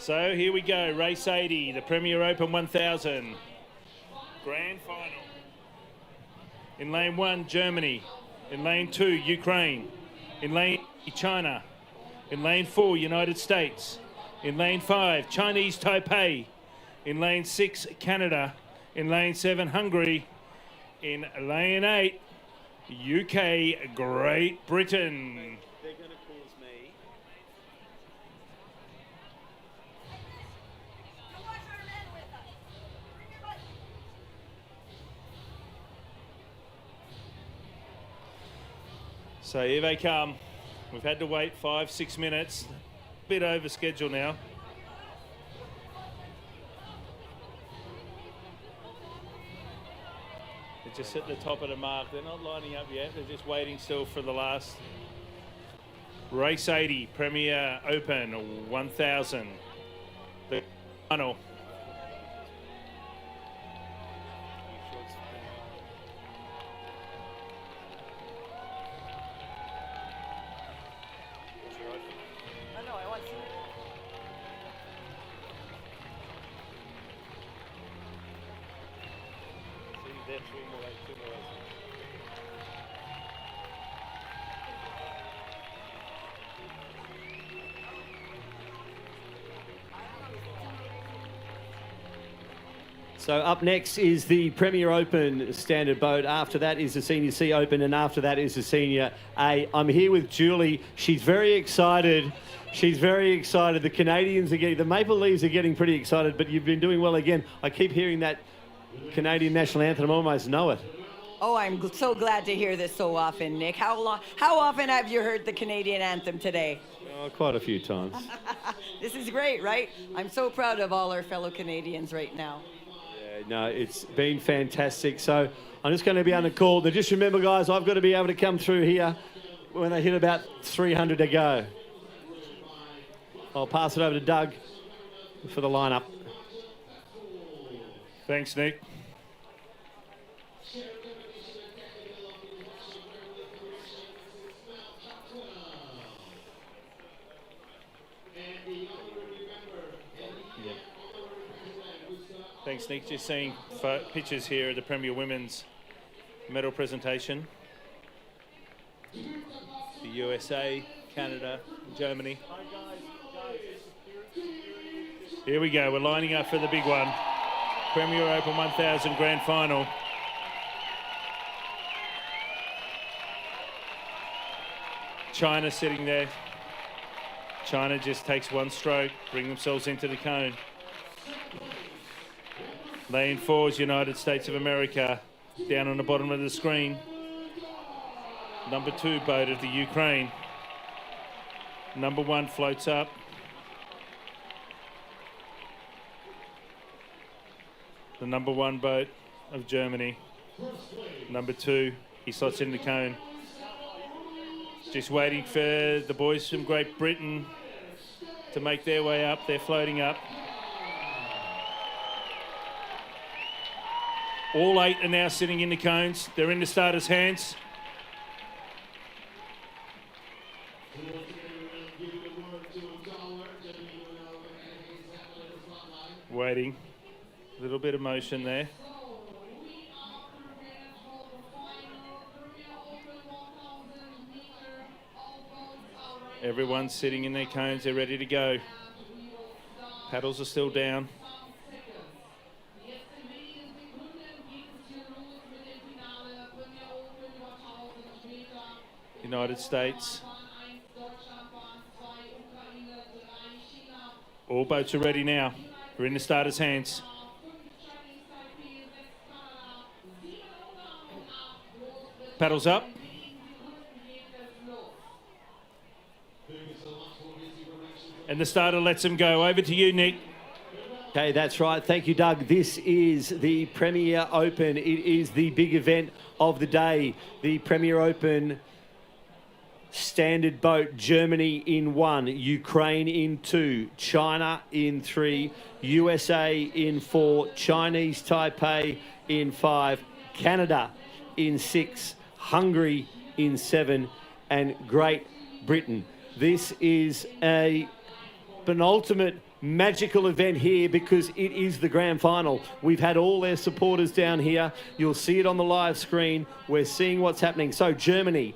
So here we go, race 80, the Premier Open 1000. Grand final. In lane 1, Germany. In lane 2, Ukraine. In lane China. In lane 4, United States. In lane 5, Chinese Taipei. In lane 6, Canada. In lane 7, Hungary. In lane 8, UK, Great Britain. They're going to cause me. So here they come. We've had to wait 5-6 minutes. A bit over schedule now. They're just at the top of the mark. They're not lining up yet. They're just waiting still for the last. Race 80, Premier Open 1000. The final. So up next is the Premier Open standard boat. After that is the Senior C Open, and after that is the Senior A. I'm here with Julie. She's very excited. She's very excited. The Canadians are getting, the Maple Leafs are getting pretty excited, but you've been doing well again. I keep hearing that Canadian national anthem. I almost know it. Oh, I'm so glad to hear this so often, Nick. How often have you heard the Canadian anthem today? Oh, quite a few times. This is great, right? I'm so proud of all our fellow Canadians right now. No, it's been fantastic. So I'm just going to be on the call. Now just remember, guys, I've got to be able to come through here when they hit about 300 to go. I'll pass it over to Doug for the lineup. Thanks, Nick. Thanks, Nick. Just seeing pictures here of the Premier Women's medal presentation. The USA, Canada, Germany. Here we go. We're lining up for the big one. Premier Open 1000 Grand Final. China sitting there. China just takes one stroke, bring themselves into the cone. Lane 4 is United States of America, down on the bottom of the screen. Number 2 boat of the Ukraine. Number 1 floats up. The number 1 boat of Germany. Number 2, he slots in the cone. Just waiting for the boys from Great Britain to make their way up. They're floating up. All 8 are now sitting in the cones. They're in the starters' hands. Waiting. A little bit of motion there. Everyone's sitting in their cones. They're ready to go. Paddles are still down. United States. All boats are ready now. We're in the starters' hands. Paddles up. And the starter lets him go. Over to you, Nick. Okay, that's right. Thank you, Doug. This is the Premier Open. It is the big event of the day. The Premier Open standard boat. Germany in 1, Ukraine in 2, China in 3, USA in 4, Chinese Taipei in 5, Canada in 6, Hungary in 7, and Great Britain. This is a penultimate magical event here because it is the grand final. We've had all their supporters down here. You'll see it on the live screen. We're seeing what's happening. So Germany,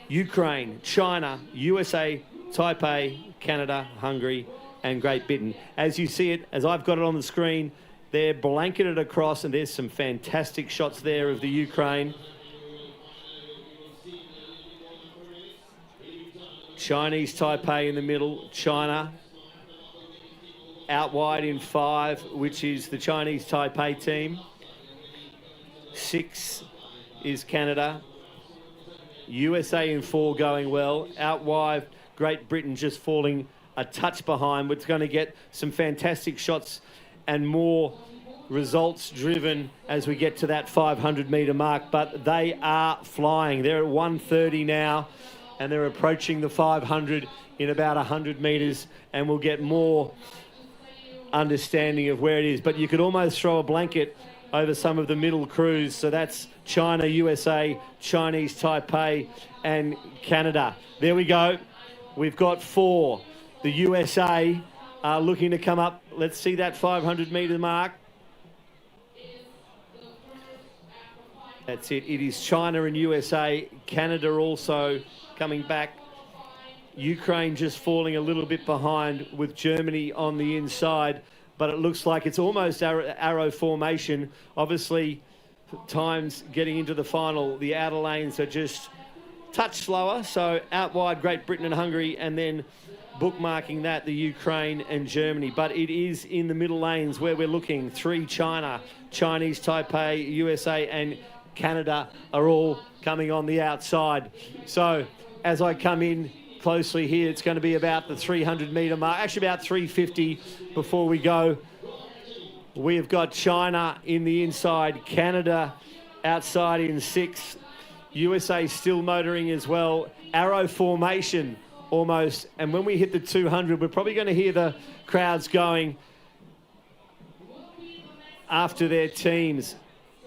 Ukraine, China, USA, Taipei, Canada, Hungary, and Great Britain. As you see it, as I've got it on the screen, they're blanketed across, and there's some fantastic shots there of the Ukraine. Chinese Taipei in the middle, China out wide in 5, which is the Chinese Taipei team. 6 is Canada. USA in 4 going well. Out wide, Great Britain just falling a touch behind. We're going to get some fantastic shots and more results driven as we get to that 500-metre mark. But they are flying. They're at 130 now, and they're approaching the 500 in about 100 metres, and we'll get more understanding of where it is. But you could almost throw a blanket over some of the middle crews. So that's China, USA, Chinese Taipei, and Canada. There we go. We've got 4. The USA are looking to come up. Let's see that 500-metre mark. That's it. It is China and USA. Canada also coming back. Ukraine just falling a little bit behind with Germany on the inside, but it looks like it's almost arrow formation. Obviously, times getting into the final, the outer lanes are just touch slower. So out wide, Great Britain and Hungary, and then bookmarking that, the Ukraine and Germany. But it is in the middle lanes where we're looking. 3 China, Chinese Taipei, USA, and Canada are all coming on the outside. So as I come in closely here, it's going to be about the 300-metre mark, actually about 350 before we go. We have got China in the inside, Canada outside in 6, USA still motoring as well, arrow formation almost, and when we hit the 200, we're probably going to hear the crowds going after their teams.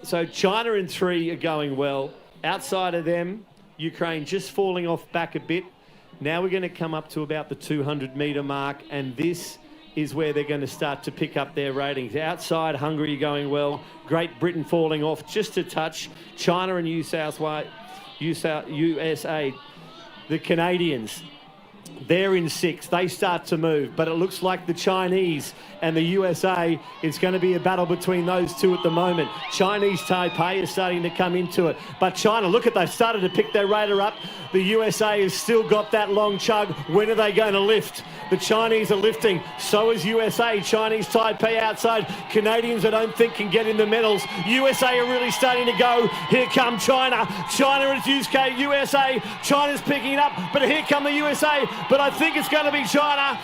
So China in 3 are going well. Outside of them, Ukraine just falling off back a bit. Now we're going to come up to about the 200-metre mark, and this is where they're going to start to pick up their ratings. Outside, Hungary going well. Great Britain falling off just a touch. China and USA, the Canadians, they're in 6. They start to move, but it looks like the Chinese and the USA, it's going to be a battle between those two at the moment. Chinese Taipei is starting to come into it, but China, look at, they've started to pick their radar up. The USA has still got that long chug. When are they going to lift? The Chinese are lifting. So is USA. Chinese Taipei outside. Canadians, I don't think, can get in the medals. USA are really starting to go. Here come China. China is UK, USA. China's picking it up, but here come the USA. But I think it's going to be China.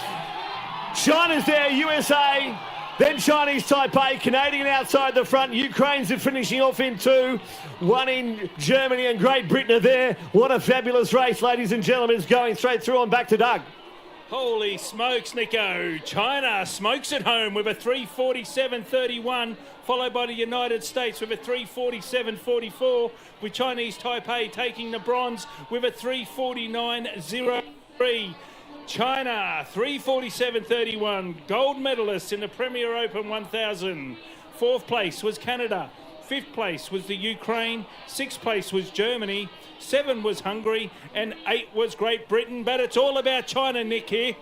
China's there, USA. Then Chinese Taipei, Canadian outside the front. Ukraine's finishing off in 2. 1 in Germany and Great Britain are there. What a fabulous race, ladies and gentlemen. It's going straight through on back to Doug. Holy smokes, Nico. China smokes at home with a 3:47.31, followed by the United States with a 3:47.44, with Chinese Taipei taking the bronze with a 3:49.03. China, 3:47.31, gold medalists in the Premier Open 1000. 4th place was Canada. 5th place was the Ukraine. 6th place was Germany. 7 was Hungary, and 8 was Great Britain. But it's all about China, Nick, here.